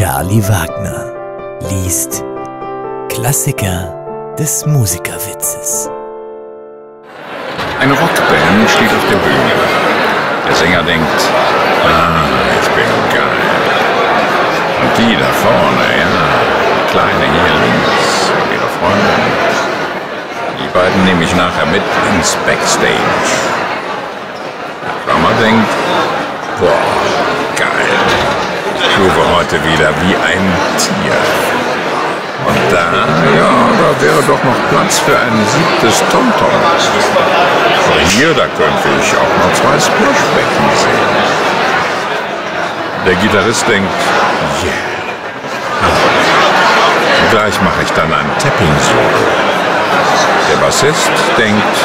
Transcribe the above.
Charlie Wagner liest Klassiker des Musikerwitzes. Eine Rockband steht auf der Bühne. Der Sänger denkt, ich bin geil. Und die da vorne, die Kleine hier links, und ihre Freundin. Die beiden nehme ich nachher mit ins Backstage. Der Drummer denkt, geil. Ich groove heute wieder wie ein Tier. Und da wäre doch noch Platz für ein 7. Tomtom. Aber hier, da könnte ich auch noch 2 Splashbecken sehen. Der Gitarrist denkt, und gleich mache ich dann ein Tapping-Solo. Der Bassist denkt,